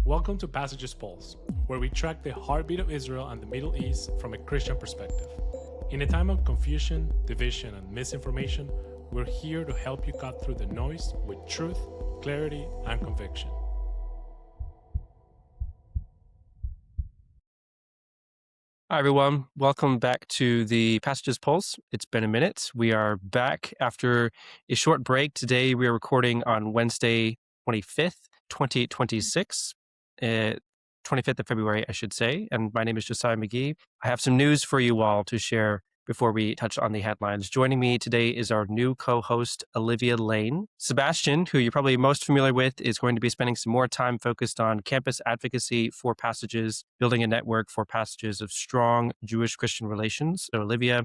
Welcome to Passages Pulse, where we track the heartbeat of Israel and the Middle East from a Christian perspective. In a time of confusion, division, and misinformation, we're here to help you cut through the noise with truth, clarity, and conviction. Hi, everyone. Welcome back to the Passages Pulse. It's been a minute. We are back after a short break. Today, we are recording on Wednesday, 25th, 2026, 25th of February, I should say. And my name is Josiah McGee. I have some news for you all to share before we touch on the headlines. Joining me today is our new co-host, Olivia Layne. Sebastian, who you're probably most familiar with, is going to be spending some more time focused on campus advocacy for Passages, building a network for Passages of strong Jewish-Christian relations. So Olivia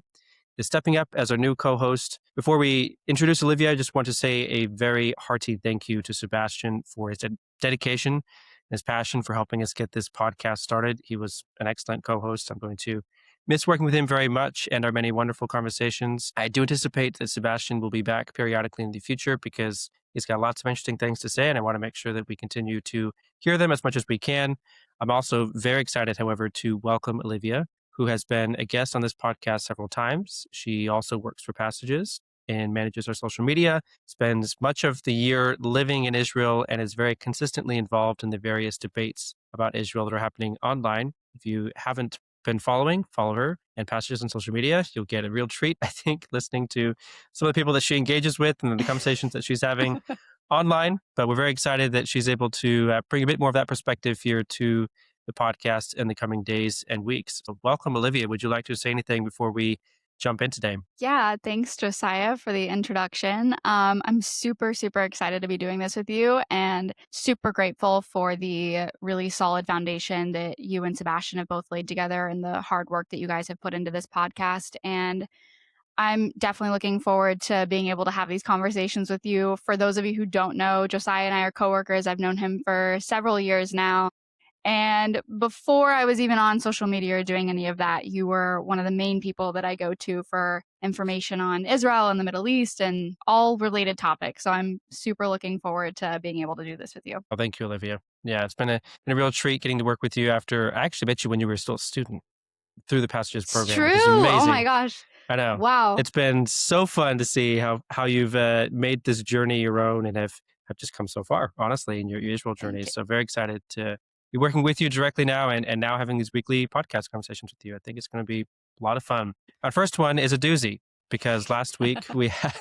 is stepping up as our new co-host. Before we introduce Olivia, I just want to say a very hearty thank you to Sebastian for his dedication and his passion for helping us get this podcast started. He was an excellent co-host. I'm going to miss working with him very much and our many wonderful conversations. I do anticipate that Sebastian will be back periodically in the future because he's got lots of interesting things to say, and I want to make sure that we continue to hear them as much as we can. I'm also very excited, however, to welcome Olivia, who has been a guest on this podcast several times. She also works for Passages and manages our social media, spends much of the year living in Israel, and is very consistently involved in the various debates about Israel that are happening online. If you haven't been following, follow her and Passages on social media. You'll get a real treat, I think, listening to some of the people that she engages with and the conversations that she's having online. But we're very excited that she's able to bring a bit more of that perspective here to the podcast in the coming days and weeks. So welcome, Olivia. Would you like to say anything before we jump in today? Yeah, thanks, Josiah, for the introduction. I'm super excited to be doing this with you and super grateful for the really solid foundation that you and Sebastian have both laid together and the hard work that you guys have put into this podcast. And I'm definitely looking forward to being able to have these conversations with you. For those of you who don't know, Josiah and I are coworkers. I've known him for several years now. And before I was even on social media or doing any of that, you were one of the main people that I go to for information on Israel and the Middle East and all related topics. So I'm super looking forward to being able to do this with you. Oh, thank you, Olivia. Yeah, it's been a real treat getting to work with you after I actually met you when you were still a student through the Passages program. It's true. Which is amazing. Oh my gosh. I know. Wow. It's been so fun to see how you've made this journey your own and have just come so far, honestly, in your Israel journey. So very excited to be working with you directly now and now having these weekly podcast conversations with you. I think it's going to be a lot of fun. Our first one is a doozy because last week we had,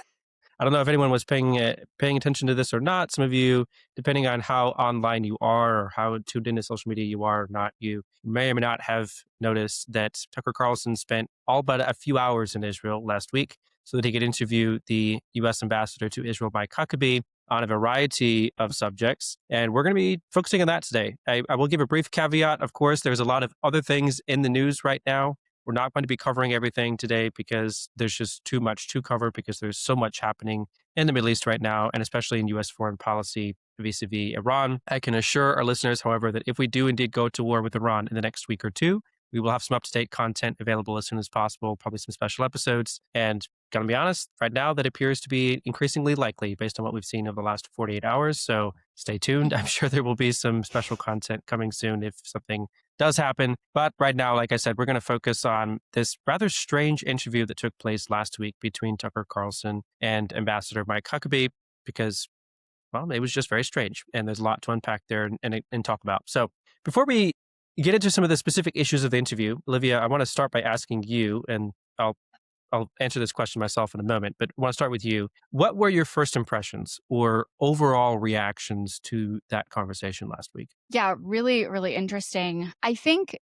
I don't know if anyone was paying attention to this or not. Some of you, depending on how online you are or how tuned into social media you are or not, you may or may not have noticed that Tucker Carlson spent all but a few hours in Israel last week so that he could interview the U.S. Ambassador to Israel, Mike Huckabee, on a variety of subjects. And we're going to be focusing on that today. I will give a brief caveat. Of course, there's a lot of other things in the news right now. We're not going to be covering everything today because there's just too much to cover because there's so much happening in the Middle East right now, and especially in U.S. foreign policy vis-a-vis Iran. I can assure our listeners, however, that if we do indeed go to war with Iran in the next week or two, we will have some up-to-date content available as soon as possible, probably some special episodes. And going to be honest, right now that appears to be increasingly likely based on what we've seen over the last 48 hours. So stay tuned. I'm sure there will be some special content coming soon if something does happen. But right now, like I said, we're going to focus on this rather strange interview that took place last week between Tucker Carlson and Ambassador Mike Huckabee because, well, it was just very strange. And there's a lot to unpack there and talk about. So before we get into some of the specific issues of the interview, Olivia, I want to start by asking you, and I'll answer this question myself in a moment, but I want to start with you. What were your first impressions or overall reactions to that conversation last week? Yeah, really interesting. I think,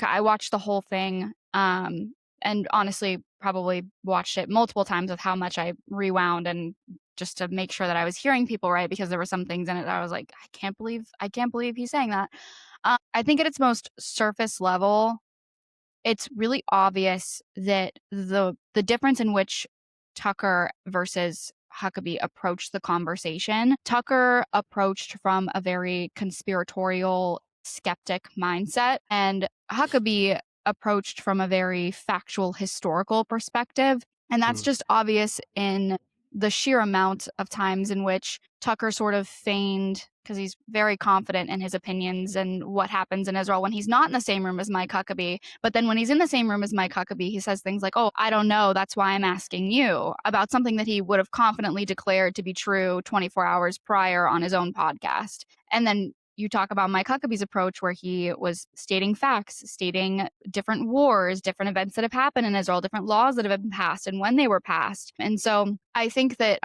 I watched the whole thing and honestly probably watched it multiple times with how much I rewound and just to make sure that I was hearing people right, because there were some things in it that I was like, I can't believe he's saying that. I think at its most surface level, it's really obvious that the difference in which Tucker versus Huckabee approached the conversation. Tucker approached from a very conspiratorial, skeptic mindset, and Huckabee approached from a very factual, historical perspective. And that's just obvious in the sheer amount of times in which Tucker sort of feigned because he's very confident in his opinions and what happens in Israel when he's not in the same room as Mike Huckabee. But then when he's in the same room as Mike Huckabee, he says things like, oh, I don't know, that's why I'm asking you, about something that he would have confidently declared to be true 24 hours prior on his own podcast. And then you talk about Mike Huckabee's approach, where he was stating facts, stating different wars, different events that have happened in Israel, different laws that have been passed and when they were passed. And so I think that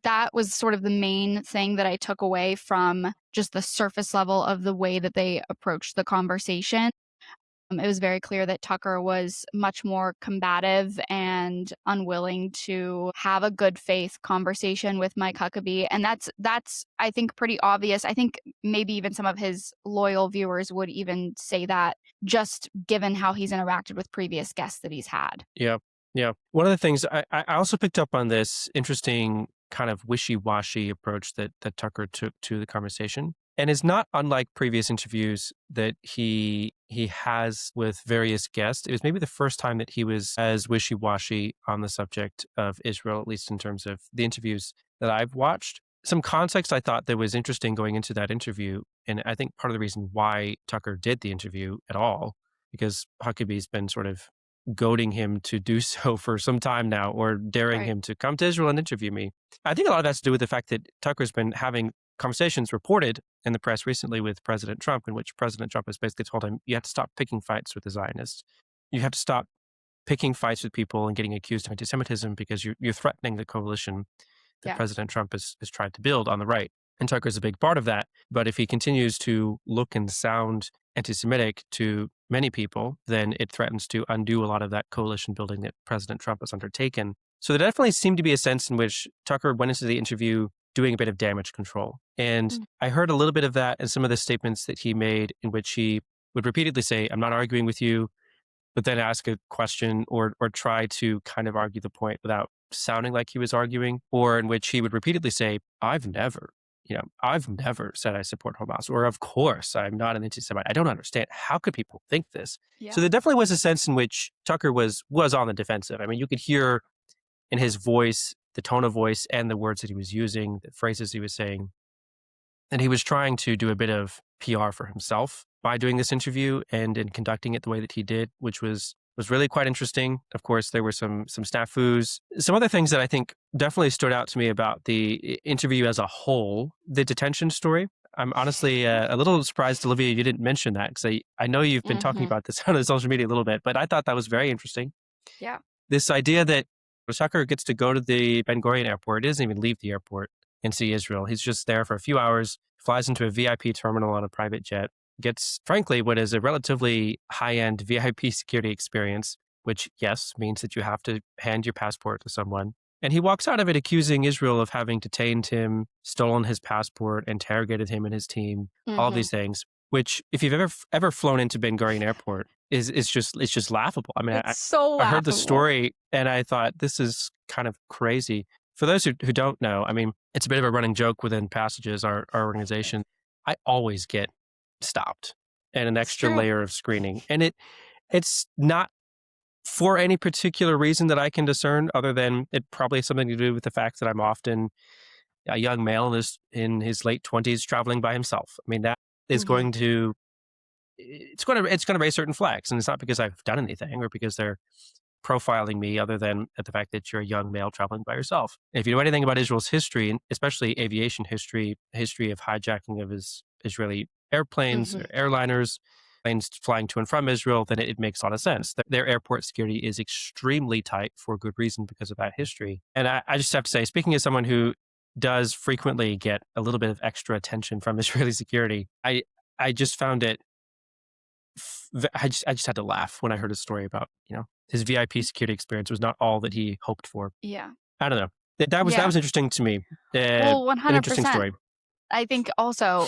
that was sort of the main thing that I took away from just the surface level of the way that they approached the conversation. It was very clear that Tucker was much more combative and unwilling to have a good faith conversation with Mike Huckabee. And that's I think pretty obvious. I think maybe even some of his loyal viewers would even say that, just given how he's interacted with previous guests that he's had. Yeah. Yeah. One of the things I also picked up on this interesting kind of wishy-washy approach that Tucker took to the conversation. And is not unlike previous interviews that he has with various guests. It was maybe the first time that he was as wishy-washy on the subject of Israel, at least in terms of the interviews that I've watched. Some context I thought that was interesting going into that interview, and I think part of the reason why Tucker did the interview at all, because Huckabee's been sort of goading him to do so for some time now, or daring him to come to Israel and interview me. I think a lot of that's to do with the fact that Tucker's been having conversations reported in the press recently with President Trump, in which President Trump has basically told him, you have to stop picking fights with the Zionists. You have to stop picking fights with people and getting accused of anti-Semitism because you're threatening the coalition that President Trump has tried to build on the right. And Tucker's a big part of that. But if he continues to look and sound anti-Semitic to many people, then it threatens to undo a lot of that coalition building that President Trump has undertaken. So there definitely seemed to be a sense in which Tucker went into the interview doing a bit of damage control. And I heard a little bit of that in some of the statements that he made, in which he would repeatedly say, I'm not arguing with you, but then ask a question or try to kind of argue the point without sounding like he was arguing, or in which he would repeatedly say, I've never said I support Hamas, or of course I'm not an anti-Semite. I don't understand. How could people think this? Yeah. So there definitely was a sense in which Tucker was on the defensive. I mean, you could hear in his voice, the tone of voice and the words that he was using, the phrases he was saying, and he was trying to do a bit of PR for himself by doing this interview and in conducting it the way that he did, which was really quite interesting. Of course, there were some snafus. Some other things that I think definitely stood out to me about the interview as a whole, the detention story. I'm honestly a little surprised, Olivia, you didn't mention that, because I know you've been talking about this on social media a little bit, but I thought that was very interesting. Yeah. This idea that Tucker gets to go to the Ben Gurion airport. He doesn't even leave the airport and see Israel. He's just there for a few hours, flies into a VIP terminal on a private jet, gets, frankly, what is a relatively high-end VIP security experience, which, yes, means that you have to hand your passport to someone. And he walks out of it accusing Israel of having detained him, stolen his passport, interrogated him and his team, all of these things, which, if you've ever flown into Ben Gurion Airport, it's just laughable. I mean, I heard the story and I thought, this is kind of crazy. For those who don't know, I mean, it's a bit of a running joke within Passages, our organization. I always get stopped and an extra layer of screening. And it's not for any particular reason that I can discern, other than it probably has something to do with the fact that I'm often a young male in his late 20s traveling by himself. I mean, that is going to raise certain flags. And it's not because I've done anything or because they're profiling me, other than at the fact that you're a young male traveling by yourself. If you know anything about Israel's history, and especially aviation history of hijacking of Israeli airplanes, or airliners, planes flying to and from Israel, then it makes a lot of sense. Their airport security is extremely tight for good reason because of that history. And I just have to say, speaking as someone who does frequently get a little bit of extra attention from Israeli security, I just found it, I just had to laugh when I heard a story about, his VIP security experience was not all that he hoped for. Yeah. I don't know. That was interesting to me. Well, 100%. An interesting story. I think also,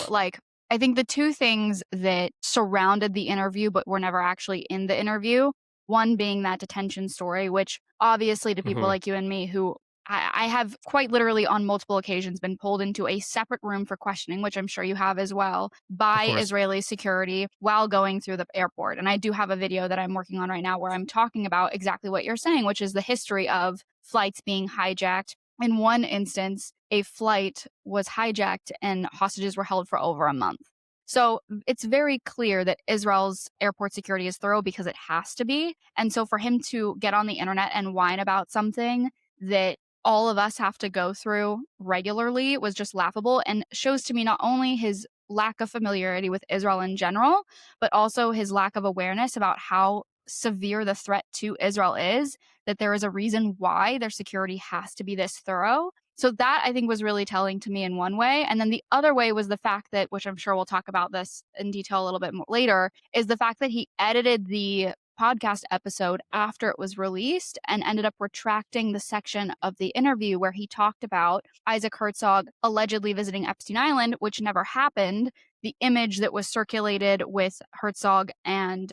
I think the two things that surrounded the interview but were never actually in the interview, one being that detention story, which obviously to people like you and me who I have quite literally on multiple occasions been pulled into a separate room for questioning, which I'm sure you have as well, by Israeli security while going through the airport. And I do have a video that I'm working on right now where I'm talking about exactly what you're saying, which is the history of flights being hijacked in one instance, a flight was hijacked and hostages were held for over a month. So it's very clear that Israel's airport security is thorough because it has to be. And so for him to get on the internet and whine about something that all of us have to go through regularly was just laughable, and shows to me not only his lack of familiarity with Israel in general, but also his lack of awareness about how severe the threat to Israel is, that there is a reason why their security has to be this thorough. So that, I think, was really telling to me in one way. And then the other way was the fact that, which I'm sure we'll talk about this in detail a little bit more later, is the fact that he edited the podcast episode after it was released and ended up retracting the section of the interview where he talked about Isaac Herzog allegedly visiting Epstein Island, which never happened. The image that was circulated with Herzog and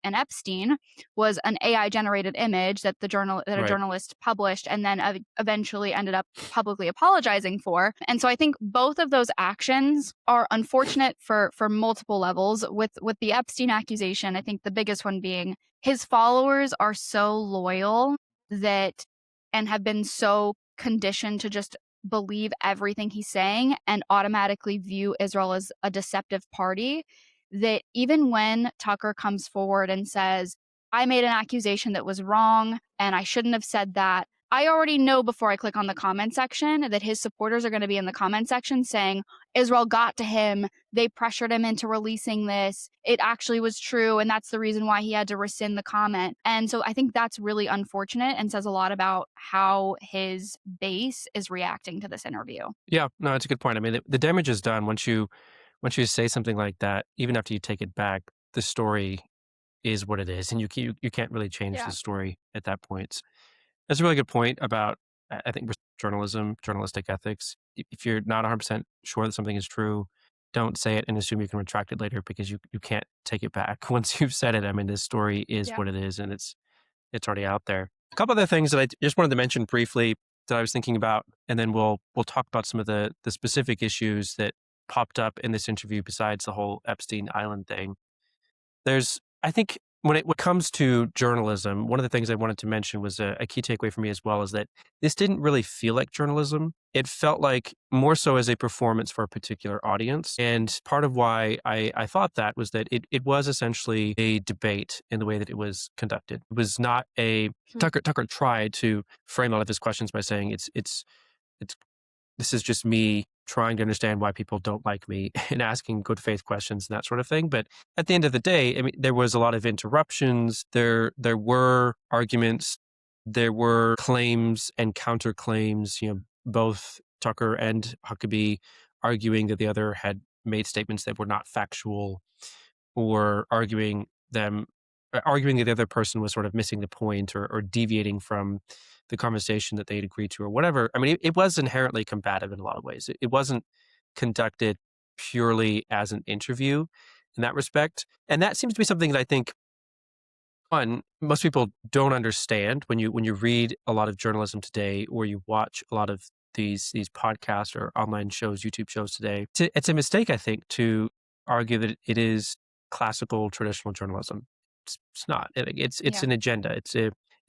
Epstein was an AI generated image that a Right. journalist published and then eventually ended up publicly apologizing for. And so I think both of those actions are unfortunate for multiple levels. With the Epstein accusation, I think the biggest one being his followers are so loyal that and have been so conditioned to just believe everything he's saying and automatically view Israel as a deceptive party, that even when Tucker comes forward and says, I made an accusation that was wrong and I shouldn't have said that, I already know before I click on the comment section that his supporters are going to be in the comment section saying, Israel got to him, they pressured him into releasing this, it actually was true, and that's the reason why he had to rescind the comment. And so I think that's really unfortunate and says a lot about how his base is reacting to this interview. Yeah, no, it's a good point. I mean, the damage is done once you say something like that. Even after you take it back, the story is what it is, and you can't really change the story at that point. That's a really good point about, I think, journalism, journalistic ethics. If you're not 100% sure that something is true, don't say it and assume you can retract it later, because you can't take it back once you've said it. I mean, this story is what it is, and it's already out there. A couple other things that I just wanted to mention briefly that I was thinking about, and then we'll talk about some of the specific issues that popped up in this interview besides the whole Epstein Island thing. I think when it comes to journalism, one of the things I wanted to mention was a key takeaway for me as well, is that this didn't really feel like journalism. It felt like more so as a performance for a particular audience. And part of why I thought that was that it was essentially a debate in the way that it was conducted. It was not a Tucker tried to frame all of his questions by saying it's this is just me trying to understand why people don't like me and asking good faith questions and that sort of thing. But at the end of the day, I mean, there was a lot of interruptions. There were arguments. There were claims and counterclaims. Both Tucker and Huckabee arguing that the other had made statements that were not factual, or arguing that the other person was sort of missing the point, or deviating from the conversation that they'd agreed to, or whatever. I mean, it was inherently combative in a lot of ways. It wasn't conducted purely as an interview in that respect. And that seems to be something that I think, one, most people don't understand when you read a lot of journalism today, or you watch a lot of these podcasts or online shows, YouTube shows today. It's a mistake, I think, to argue that it is classical traditional journalism. It's not. It's an agenda. It's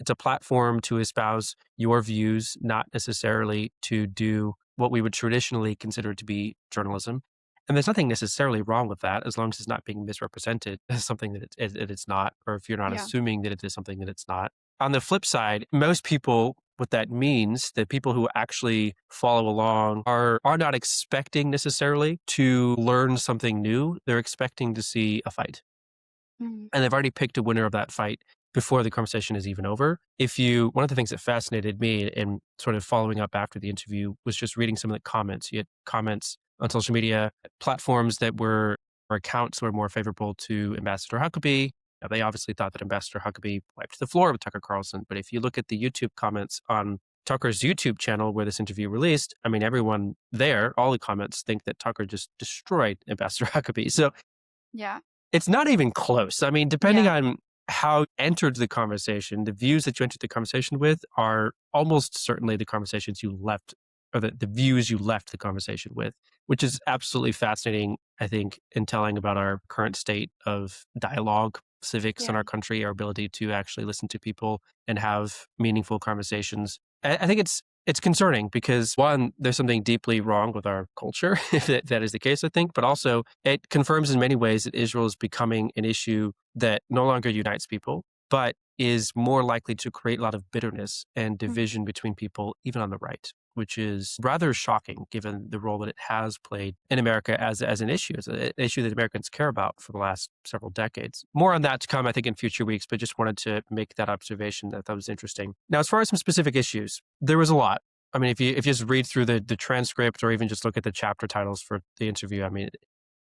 a platform to espouse your views, not necessarily to do what we would traditionally consider to be journalism. And there's nothing necessarily wrong with that, as long as it's not being misrepresented as something that it's not, or if you're not assuming that it is something that it's not. On the flip side, most people, what that means, the people who actually follow along are not expecting necessarily to learn something new. They're expecting to see a fight. And they've already picked a winner of that fight before the conversation is even over. One of the things that fascinated me in sort of following up after the interview was just reading some of the comments. You had comments on social media platforms that were, or accounts were more favorable to Ambassador Huckabee. Now, they obviously thought that Ambassador Huckabee wiped the floor with Tucker Carlson. But if you look at the YouTube comments on Tucker's YouTube channel where this interview released, I mean, everyone there, all the comments think that Tucker just destroyed Ambassador Huckabee. So it's not even close. I mean, depending on how you entered the conversation, the views that you entered the conversation with are almost certainly the conversations you left, or the views you left the conversation with, which is absolutely fascinating, I think, in telling about our current state of dialogue, civics in our country, our ability to actually listen to people and have meaningful conversations. I think it's it's concerning because, one, there's something deeply wrong with our culture, if that is the case, I think, but also it confirms in many ways that Israel is becoming an issue that no longer unites people, but is more likely to create a lot of bitterness and division between people, even on the right, which is rather shocking given the role that it has played in America as an issue, as an issue that Americans care about for the last several decades. More on that to come, I think, in future weeks, but just wanted to make that observation that was interesting. Now, as far as some specific issues, there was a lot. I mean, if you just read through the transcript or even just look at the chapter titles for the interview, I mean,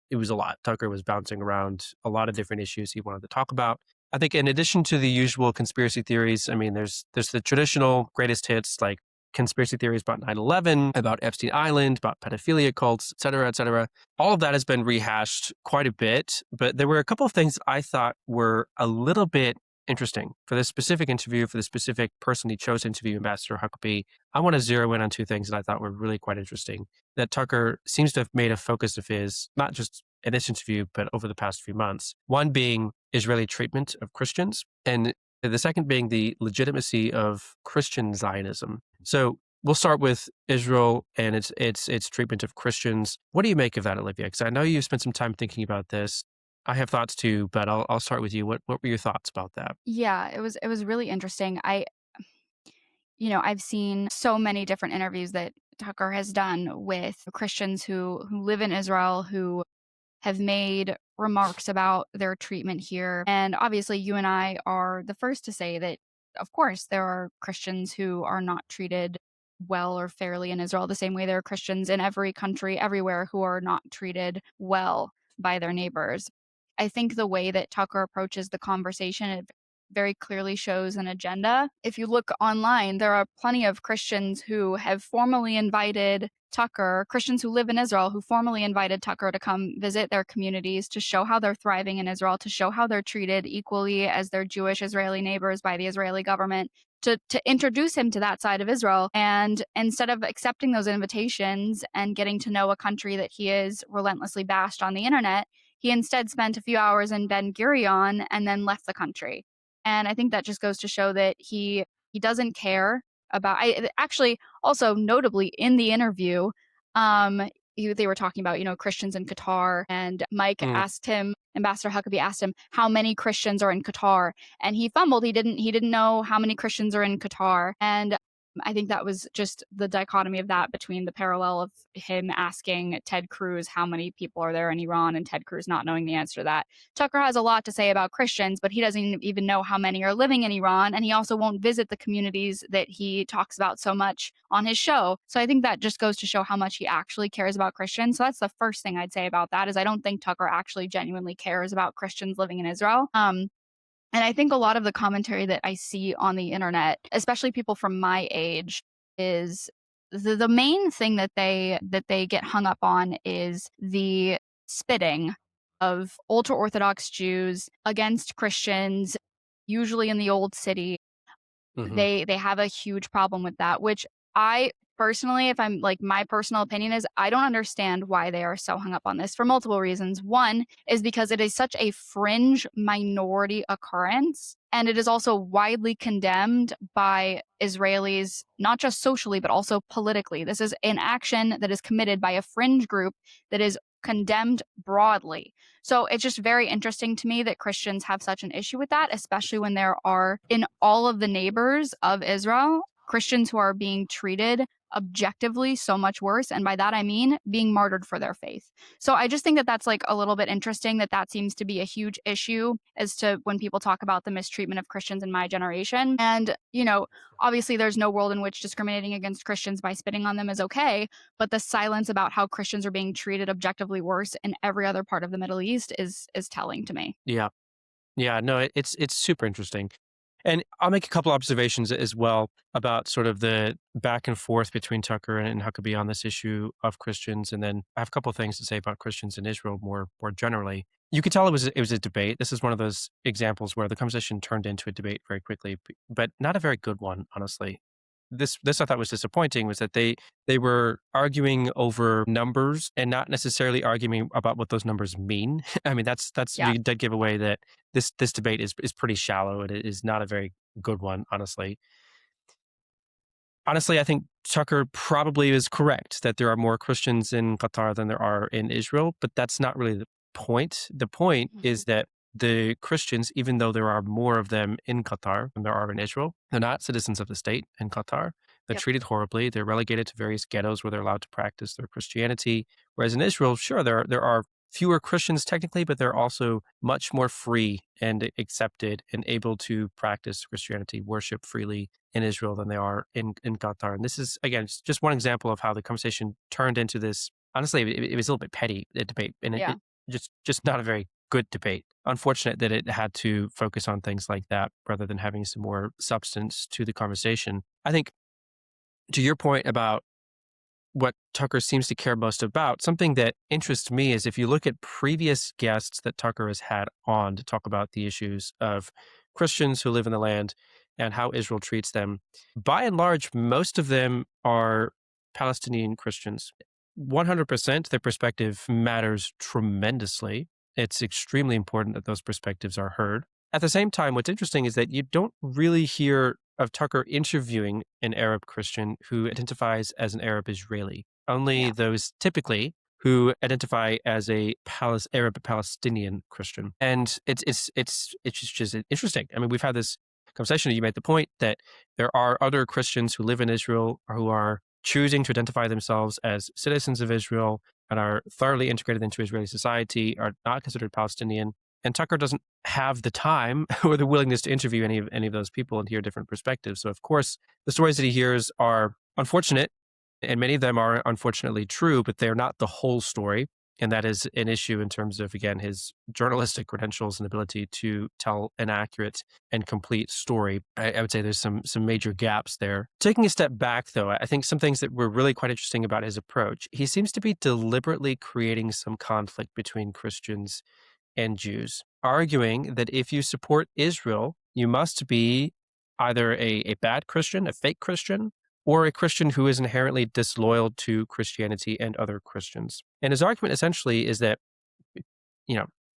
it was a lot. Tucker was bouncing around a lot of different issues he wanted to talk about. I think in addition to the usual conspiracy theories, I mean, there's the traditional greatest hits like conspiracy theories about 9/11, about Epstein Island, about pedophilia cults, et cetera, et cetera. All of that has been rehashed quite a bit, but there were a couple of things I thought were a little bit interesting. For this specific interview, for the specific person he chose to interview, Ambassador Huckabee, I want to zero in on two things that I thought were really quite interesting that Tucker seems to have made a focus of his, not just in this interview, but over the past few months. One being Israeli treatment of Christians, and the second being the legitimacy of Christian Zionism. So we'll start with Israel and its treatment of Christians. What do you make of that, Olivia? Because I know you spent some time thinking about this. I have thoughts too, but I'll start with you. What were your thoughts about that? Yeah, it was really interesting. I've seen so many different interviews that Tucker has done with Christians who live in Israel, who have made remarks about their treatment here. And obviously, you and I are the first to say that, of course, there are Christians who are not treated well or fairly in Israel, the same way there are Christians in every country, everywhere, who are not treated well by their neighbors. I think the way that Tucker approaches the conversation, it very clearly shows an agenda. If you look online, there are plenty of Christians who have formally invited Tucker, Christians who live in Israel, who formally invited Tucker to come visit their communities to show how they're thriving in Israel, to show how they're treated equally as their Jewish Israeli neighbors by the Israeli government, to introduce him to that side of Israel. And instead of accepting those invitations and getting to know a country that he is relentlessly bashed on the internet, he instead spent a few hours in Ben Gurion and then left the country. And I think that just goes to show that he doesn't care about. Actually, also notably in the interview, they were talking about Christians in Qatar, and Mike Mm. asked him, Ambassador Huckabee asked him how many Christians are in Qatar, and he fumbled. He didn't know how many Christians are in Qatar, and I think that was just the dichotomy of that between the parallel of him asking Ted Cruz how many people are there in Iran and Ted Cruz not knowing the answer to that. Tucker has a lot to say about Christians, but he doesn't even know how many are living in Iran, and he also won't visit the communities that he talks about so much on his show. So I think that just goes to show how much he actually cares about Christians. So that's the first thing I'd say about that, is I don't think Tucker actually genuinely cares about Christians living in Israel. And I think a lot of the commentary that I see on the internet, especially people from my age, is the main thing that they get hung up on is the spitting of ultra Orthodox Jews against Christians, usually in the old city. Hmm. They have a huge problem with that, which I personally, if I'm like, my personal opinion is, I don't understand why they are so hung up on this for multiple reasons. One is because it is such a fringe minority occurrence, and it is also widely condemned by Israelis, not just socially, but also politically. This is an action that is committed by a fringe group that is condemned broadly. So it's just very interesting to me that Christians have such an issue with that, especially when there are, in all of the neighbors of Israel, Christians who are being treated objectively so much worse. And by that, I mean being martyred for their faith. So I just think that that's like a little bit interesting, that seems to be a huge issue as to when people talk about the mistreatment of Christians in my generation. And, obviously there's no world in which discriminating against Christians by spitting on them is okay. But the silence about how Christians are being treated objectively worse in every other part of the Middle East is telling to me. Yeah. Yeah, no, it's super interesting. And I'll make a couple observations as well about sort of the back and forth between Tucker and Huckabee on this issue of Christians. And then I have a couple of things to say about Christians in Israel more generally. You could tell it was a debate. This is one of those examples where the conversation turned into a debate very quickly, but not a very good one, honestly. This I thought was disappointing, was that they were arguing over numbers and not necessarily arguing about what those numbers mean. I mean, that's Yeah. you did give away that this debate is pretty shallow and it is not a very good one, honestly. honestly, I think Tucker probably is correct that there are more Christians in Qatar than there are in Israel, but that's not really the point. The point is that the Christians, even though there are more of them in Qatar than there are in Israel, they're not citizens of the state in Qatar. They're Yep. treated horribly. They're relegated to various ghettos where they're allowed to practice their Christianity. Whereas in Israel, sure, there are fewer Christians technically, but they're also much more free and accepted and able to practice Christianity, worship freely in Israel than they are in Qatar. And this is, again, just one example of how the conversation turned into this. Honestly, it was a little bit petty, a debate, and Yeah. it just not a very good debate. Unfortunate that it had to focus on things like that rather than having some more substance to the conversation. I think to your point about what Tucker seems to care most about, something that interests me is if you look at previous guests that Tucker has had on to talk about the issues of Christians who live in the land and how Israel treats them, by and large, most of them are Palestinian Christians. 100% their perspective matters tremendously. It's extremely important that those perspectives are heard. At the same time, what's interesting is that you don't really hear of Tucker interviewing an Arab Christian who identifies as an Arab Israeli. Only Yeah. those typically who identify as a Arab Palestinian Christian. And it's just interesting. I mean, we've had this conversation. You made the point that there are other Christians who live in Israel or who are choosing to identify themselves as citizens of Israel and are thoroughly integrated into Israeli society, are not considered Palestinian. And Tucker doesn't have the time or the willingness to interview any of those people and hear different perspectives. So, of course, the stories that he hears are unfortunate, and many of them are unfortunately true, but they're not the whole story. And that is an issue in terms of, again, his journalistic credentials and ability to tell an accurate and complete story. I would say there's some major gaps there. Taking a step back, though, I think some things that were really quite interesting about his approach, he seems to be deliberately creating some conflict between Christians and Jews, arguing that if you support Israel, you must be either a bad Christian, a fake Christian, or a Christian who is inherently disloyal to Christianity and other Christians. And his argument essentially is that,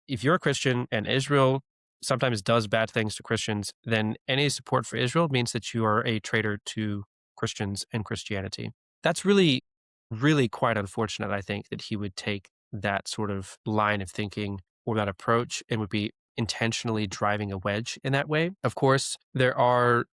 if you're a Christian and Israel sometimes does bad things to Christians, then any support for Israel means that you are a traitor to Christians and Christianity. That's really, really quite unfortunate, I think, that he would take that sort of line of thinking or that approach and would be intentionally driving a wedge in that way. Of course, there are,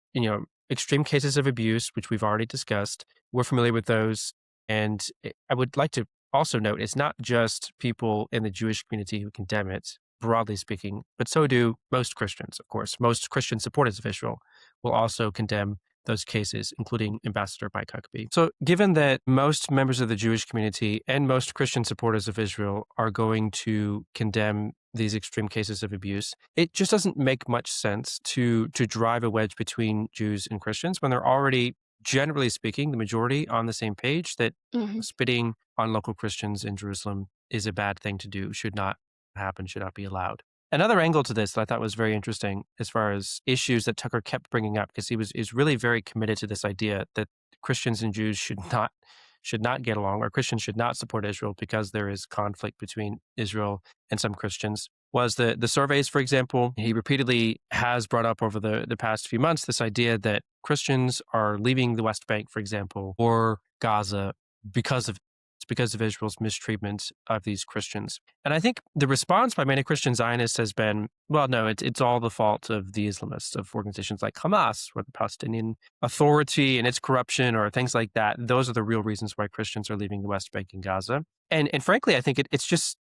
extreme cases of abuse, which we've already discussed. We're familiar with those. And I would like to also note it's not just people in the Jewish community who condemn it, broadly speaking, but so do most Christians, of course. Most Christian supporters of Israel will also condemn those cases, including Ambassador Huckabee. So given that most members of the Jewish community and most Christian supporters of Israel are going to condemn these extreme cases of abuse, it just doesn't make much sense to drive a wedge between Jews and Christians when they're already, generally speaking, the majority on the same page that spitting on local Christians in Jerusalem is a bad thing to do, should not happen, should not be allowed. Another angle to this that I thought was very interesting as far as issues that Tucker kept bringing up, because is really very committed to this idea that Christians and Jews should not get along, or Christians should not support Israel because there is conflict between Israel and some Christians, was the surveys, for example. He repeatedly has brought up over the past few months this idea that Christians are leaving the West Bank, for example, or Gaza because of Israel's mistreatment of these Christians. And I think the response by many Christian Zionists has been, well, no, it's all the fault of the Islamists, of organizations like Hamas, or the Palestinian Authority and its corruption, or things like that. Those are the real reasons why Christians are leaving the West Bank and Gaza. And frankly, I think it's just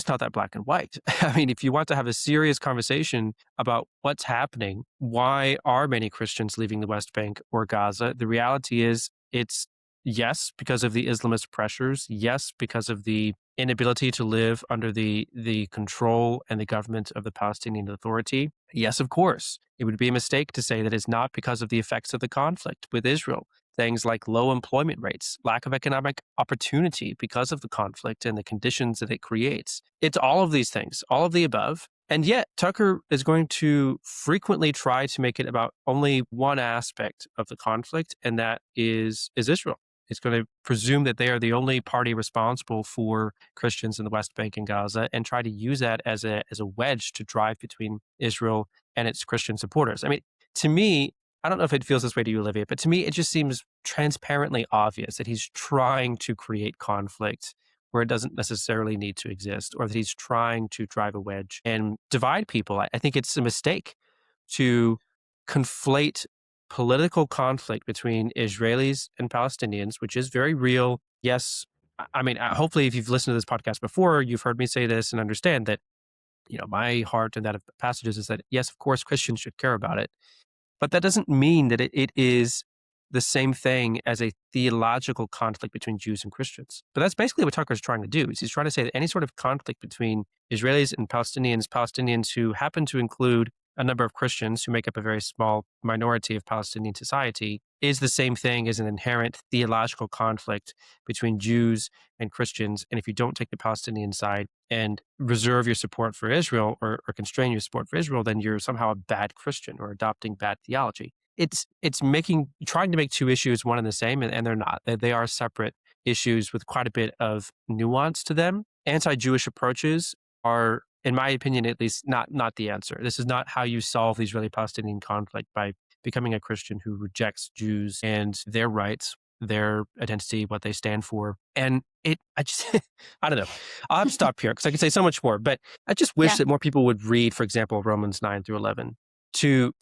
not that black and white. I mean, if you want to have a serious conversation about what's happening, why are many Christians leaving the West Bank or Gaza? The reality is it's yes, because of the Islamist pressures. Yes, because of the inability to live under the control and the government of the Palestinian Authority. Yes, of course. It would be a mistake to say that it's not because of the effects of the conflict with Israel. Things like low employment rates, lack of economic opportunity because of the conflict and the conditions that it creates. It's all of these things, all of the above. And yet, Tucker is going to frequently try to make it about only one aspect of the conflict, and that is Israel. It's going to presume that they are the only party responsible for Christians in the West Bank and Gaza, and try to use that as a wedge to drive between Israel and its Christian supporters. I mean, to me, I don't know if it feels this way to you, Olivia, but to me, it just seems transparently obvious that he's trying to create conflict where it doesn't necessarily need to exist, or that he's trying to drive a wedge and divide people. I think it's a mistake to conflate political conflict between Israelis and Palestinians, which is very real. Yes. I mean, hopefully, if you've listened to this podcast before, you've heard me say this and understand that, my heart and that of passages is that, yes, of course, Christians should care about it. But that doesn't mean that it is the same thing as a theological conflict between Jews and Christians. But that's basically what Tucker's trying to do. Is he's trying to say that any sort of conflict between Israelis and Palestinians who happen to include a number of Christians who make up a very small minority of Palestinian society, is the same thing as an inherent theological conflict between Jews and Christians. And if you don't take the Palestinian side and reserve your support for Israel, or constrain your support for Israel, then you're somehow a bad Christian or adopting bad theology. It's trying to make two issues one and the same, and they're not. They are separate issues with quite a bit of nuance to them. Anti-Jewish approaches are, in my opinion at least, not the answer. This is not how you solve the Israeli-Palestinian conflict, by becoming a Christian who rejects Jews and their rights, their identity, what they stand for. And I just, I don't know. I'll have to stop here because I could say so much more, but I just wish that more people would read, for example, Romans 9-11. To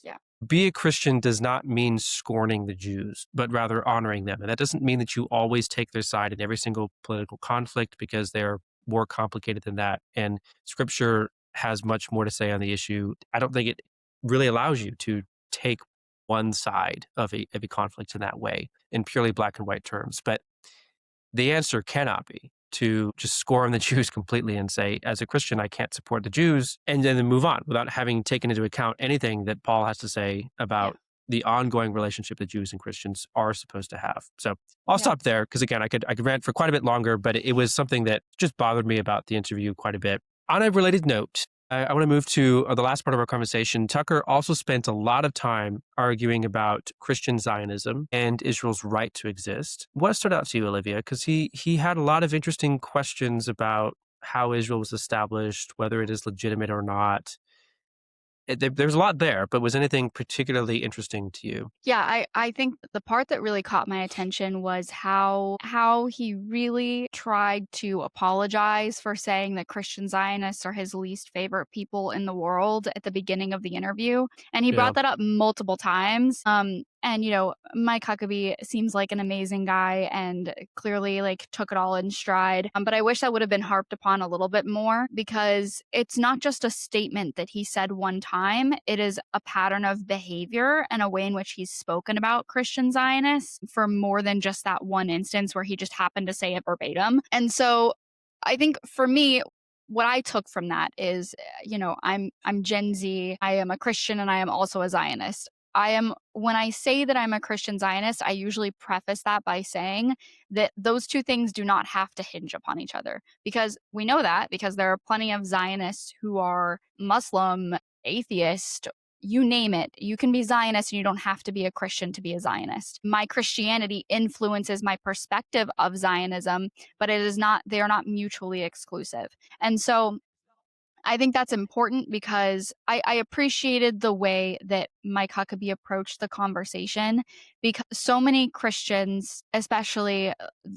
be a Christian does not mean scorning the Jews, but rather honoring them. And that doesn't mean that you always take their side in every single political conflict, because they're more complicated than that. And Scripture has much more to say on the issue. I don't think it really allows you to take one side of a conflict in that way, in purely black and white terms. But the answer cannot be to just scorn the Jews completely and say, as a Christian, I can't support the Jews, and then move on without having taken into account anything that Paul has to say about the ongoing relationship that Jews and Christians are supposed to have. So I'll stop there, because again, I could rant for quite a bit longer, but it was something that just bothered me about the interview quite a bit. On a related note, I want to move to the last part of our conversation. Tucker also spent a lot of time arguing about Christian Zionism and Israel's right to exist. What stood out to you, Olivia? Because he had a lot of interesting questions about how Israel was established, whether it is legitimate or not. There's a lot there, but was anything particularly interesting to you? Yeah, I think the part that really caught my attention was how he really tried to apologize for saying that Christian Zionists are his least favorite people in the world at the beginning of the interview. And he brought that up multiple times. And, Mike Huckabee seems like an amazing guy and clearly took it all in stride. But I wish that would have been harped upon a little bit more, because it's not just a statement that he said one time. It is a pattern of behavior and a way in which he's spoken about Christian Zionists for more than just that one instance where he just happened to say it verbatim. And so I think for me, what I took from that is, I'm Gen Z, I am a Christian, and I am also a Zionist. When I say that I'm a Christian Zionist, I usually preface that by saying that those two things do not have to hinge upon each other, because we know that because there are plenty of Zionists who are Muslim, atheist, you name it. You can be Zionist and you don't have to be a Christian to be a Zionist. My Christianity influences my perspective of Zionism, but they are not mutually exclusive. And so I think that's important, because I appreciated the way that Mike Huckabee approached the conversation, because so many Christians, especially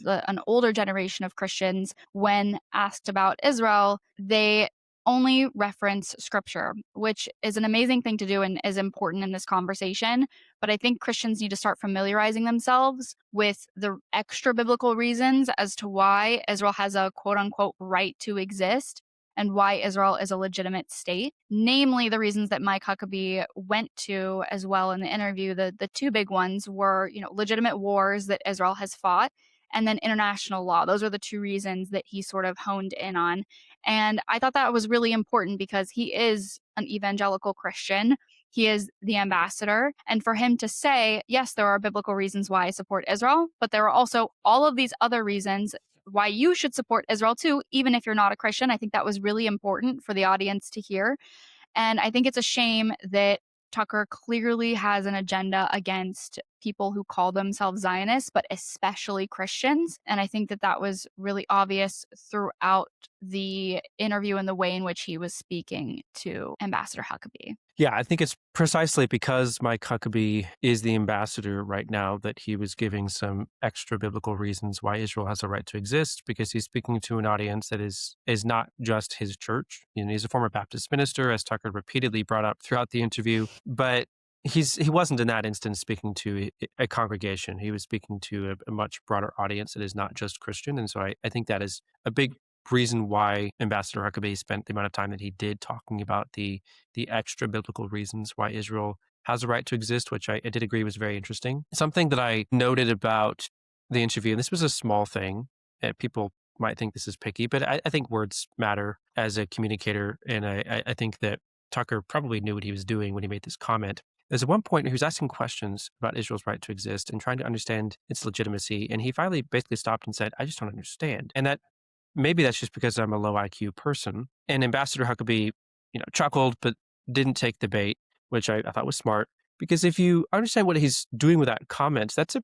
an older generation of Christians, when asked about Israel, they only reference scripture, which is an amazing thing to do and is important in this conversation. But I think Christians need to start familiarizing themselves with the extra biblical reasons as to why Israel has a quote unquote right to exist, and why Israel is a legitimate state. Namely, the reasons that Mike Huckabee went to as well in the interview. The two big ones were, legitimate wars that Israel has fought, and then international law. Those are the two reasons that he sort of honed in on. And I thought that was really important, because he is an evangelical Christian. He is the ambassador. And for him to say, yes, there are biblical reasons why I support Israel, but there are also all of these other reasons why you should support Israel too, even if you're not a Christian. I think that was really important for the audience to hear. And I think it's a shame that Tucker clearly has an agenda against people who call themselves Zionists, but especially Christians. And I think that that was really obvious throughout the interview and the way in which he was speaking to Ambassador Huckabee. Yeah, I think it's precisely because Mike Huckabee is the ambassador right now that he was giving some extra biblical reasons why Israel has a right to exist, because he's speaking to an audience that is not just his church. You know, he's a former Baptist minister, as Tucker repeatedly brought up throughout the interview, but he wasn't in that instance speaking to a congregation. He was speaking to a much broader audience that is not just Christian. And so I think that is a big reason why Ambassador Huckabee spent the amount of time that he did talking about the extra biblical reasons why Israel has a right to exist, which I did agree was very interesting. Something that I noted about the interview, and this was a small thing, people might think this is picky, but I think words matter as a communicator, and I think that Tucker probably knew what he was doing when he made this comment. There's at one point he was asking questions about Israel's right to exist and trying to understand its legitimacy, and he finally basically stopped and said, "I just don't understand." And that maybe that's just because I'm a low IQ person. And Ambassador Huckabee, chuckled, but didn't take the bait, which I thought was smart. Because if you understand what he's doing with that comment, that's a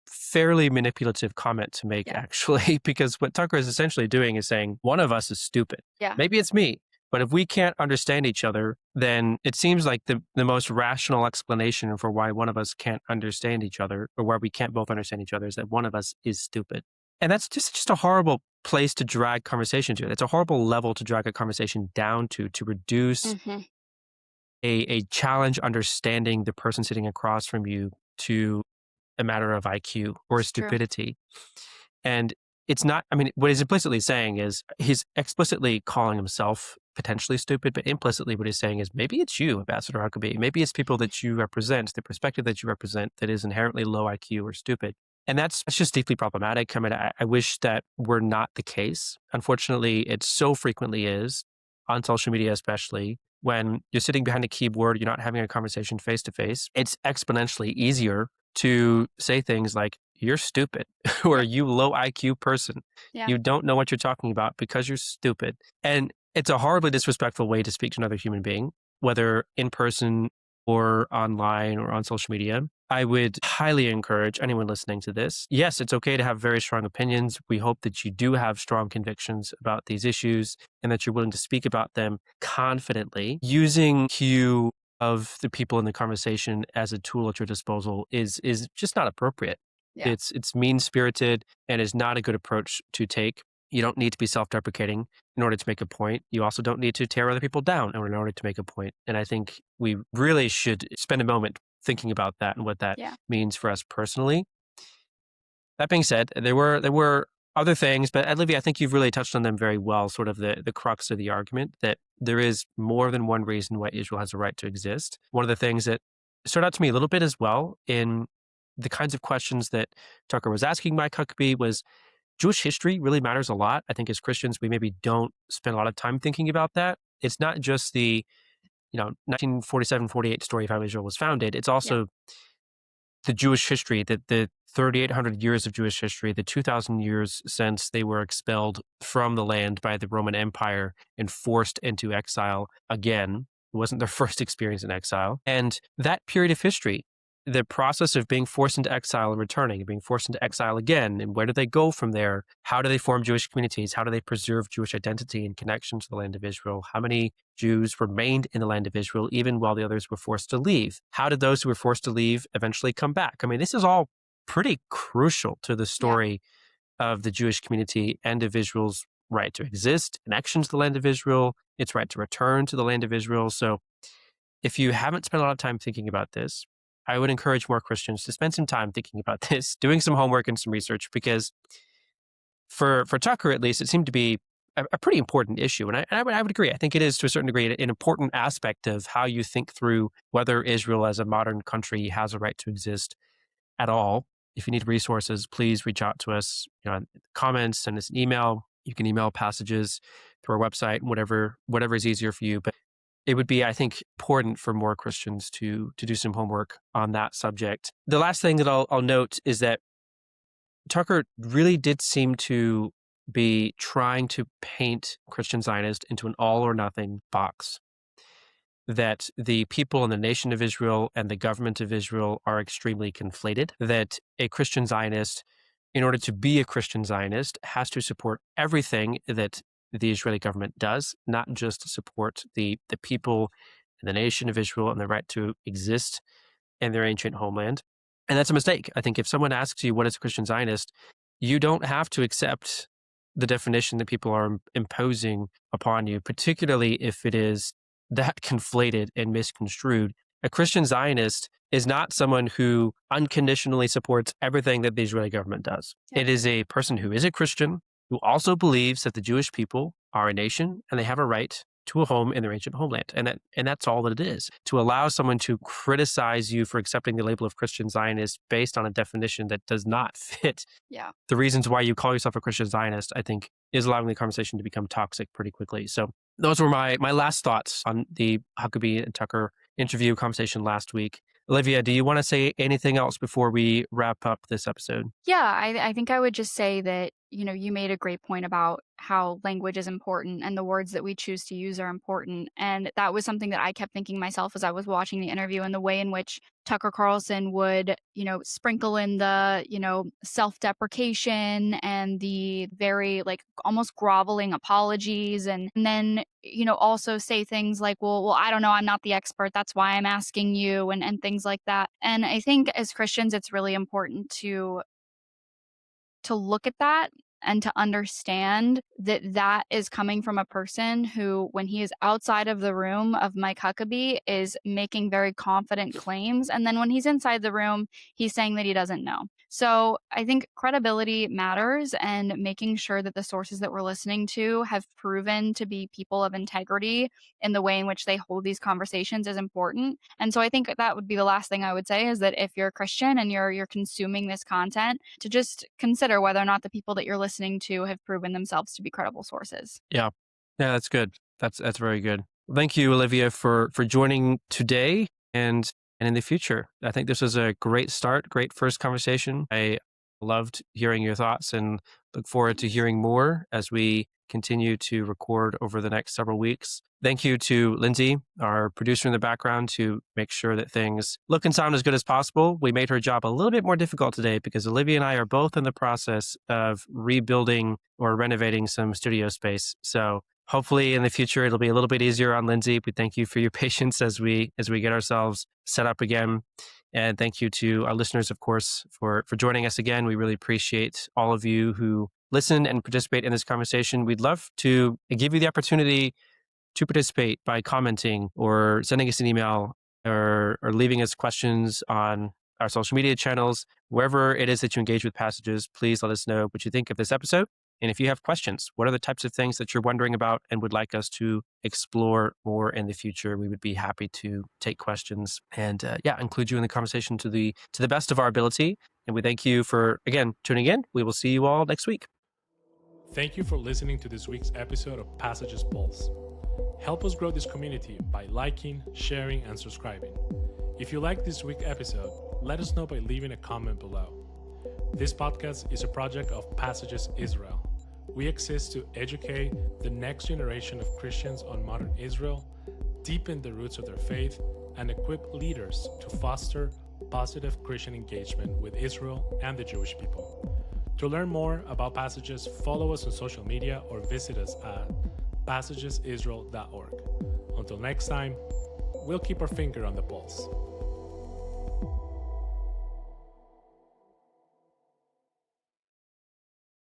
fairly manipulative comment to make, actually, because what Tucker is essentially doing is saying, one of us is stupid. Yeah. Maybe it's me. But if we can't understand each other, then it seems like the most rational explanation for why one of us can't understand each other, or why we can't both understand each other, is that one of us is stupid. And that's just a horrible place to drag conversation to. It's a horrible level to drag a conversation down to reduce a challenge understanding the person sitting across from you to a matter of IQ or stupidity. And it's not, what he's implicitly saying is he's explicitly calling himself potentially stupid, but implicitly what he's saying is maybe it's you, Ambassador Huckabee. Maybe it's people that you represent, the perspective that you represent, that is inherently low IQ or stupid. And that's just deeply problematic. I wish that were not the case. Unfortunately, it so frequently is, on social media especially. When you're sitting behind a keyboard, you're not having a conversation face to face, it's exponentially easier to say things like, "You're stupid," or "You low IQ person. You don't know what you're talking about because you're stupid." And it's a horribly disrespectful way to speak to another human being, whether in person or online or on social media. I would highly encourage anyone listening to this. Yes, it's okay to have very strong opinions. We hope that you do have strong convictions about these issues and that you're willing to speak about them confidently. Using cue of the people in the conversation as a tool at your disposal is just not appropriate. Yeah. It's mean-spirited and is not a good approach to take. You don't need to be self-deprecating in order to make a point. You also don't need to tear other people down in order to make a point. And I think we really should spend a moment thinking about that and what that means for us personally. That being said, there were other things, but Olivia, I think you've really touched on them very well, sort of the crux of the argument, that there is more than one reason why Israel has a right to exist. One of the things that stood out to me a little bit as well in the kinds of questions that Tucker was asking Mike Huckabee was, Jewish history really matters a lot. I think as Christians, we maybe don't spend a lot of time thinking about that. It's not just the 1947-48 story of how Israel was founded. It's also the Jewish history, the 3,800 years of Jewish history, the 2,000 years since they were expelled from the land by the Roman Empire and forced into exile again. It wasn't their first experience in exile. And that period of history, the process of being forced into exile and returning and being forced into exile again, and where do they go from there? How do they form Jewish communities? How do they preserve Jewish identity and connection to the land of Israel? How many Jews remained in the land of Israel even while the others were forced to leave? How did those who were forced to leave eventually come back? This is all pretty crucial to the story of the Jewish community and of Israel's right to exist, connection to the land of Israel, its right to return to the land of Israel. So if you haven't spent a lot of time thinking about this, I would encourage more Christians to spend some time thinking about this, doing some homework and some research, because for Tucker, at least, it seemed to be a pretty important issue. And I would agree. I think it is, to a certain degree, an important aspect of how you think through whether Israel as a modern country has a right to exist at all. If you need resources, please reach out to us, comments, send us an email. You can email passages through our website, whatever is easier for you. But it would be, I think, important for more Christians to do some homework on that subject. The last thing that I'll note is that Tucker really did seem to be trying to paint Christian Zionist into an all or nothing box. that the people in the nation of Israel and the government of Israel are extremely conflated, that a Christian Zionist, in order to be a Christian Zionist, has to support everything that the Israeli government does, not just support the people in the nation of Israel and the right to exist in their ancient homeland. And that's a mistake. I think if someone asks you what is a Christian Zionist, you don't have to accept the definition that people are imposing upon you, particularly if it is that conflated and misconstrued. A Christian Zionist is not someone who unconditionally supports everything that the Israeli government does. Yeah. It is a person who is a Christian, who also believes that the Jewish people are a nation and they have a right to a home in their ancient homeland. And that's all that it is. To allow someone to criticize you for accepting the label of Christian Zionist based on a definition that does not fit the reasons why you call yourself a Christian Zionist, I think is allowing the conversation to become toxic pretty quickly. So those were my last thoughts on the Huckabee and Tucker interview conversation last week. Olivia, do you want to say anything else before we wrap up this episode? Yeah, I think I would just say that, you made a great point about how language is important and the words that we choose to use are important. And that was something that I kept thinking myself as I was watching the interview, and the way in which Tucker Carlson would, sprinkle in the, self-deprecation and the very almost groveling apologies. And then, also say things like, well, I don't know, I'm not the expert. That's why I'm asking you, and things like that. And I think as Christians, it's really important to look at that and to understand that that is coming from a person who, when he is outside of the room of Mike Huckabee, is making very confident claims. And then when he's inside the room, he's saying that he doesn't know. So I think credibility matters, and making sure that the sources that we're listening to have proven to be people of integrity in the way in which they hold these conversations is important. And so I think that would be the last thing I would say, is that if you're a Christian and you're consuming this content, to just consider whether or not the people that you're listening to have proven themselves to be credible sources. Yeah, that's good. That's very good. Thank you, Olivia, for joining today and in the future. I think this was a great start, great first conversation. I loved hearing your thoughts and look forward to hearing more as we continue to record over the next several weeks. Thank you to Lindsay, our producer in the background, to make sure that things look and sound as good as possible. We made her job a little bit more difficult today because Olivia and I are both in the process of rebuilding or renovating some studio space. So hopefully in the future, it'll be a little bit easier on Lindsay. We thank you for your patience as we get ourselves set up again. And thank you to our listeners, of course, for joining us again. We really appreciate all of you who listen and participate in this conversation. We'd love to give you the opportunity to participate by commenting or sending us an email or leaving us questions on our social media channels. Wherever it is that you engage with Passages, please let us know what you think of this episode. And if you have questions, what are the types of things that you're wondering about and would like us to explore more in the future, we would be happy to take questions and include you in the conversation to the best of our ability. And we thank you for, again, tuning in. We will see you all next week. Thank you for listening to this week's episode of Passages Pulse. Help us grow this community by liking, sharing, and subscribing. If you like this week's episode, let us know by leaving a comment below. This podcast is a project of Passages Israel. We exist to educate the next generation of Christians on modern Israel, deepen the roots of their faith, and equip leaders to foster positive Christian engagement with Israel and the Jewish people. To learn more about Passages, follow us on social media or visit us at passagesisrael.org. Until next time, we'll keep our finger on the pulse.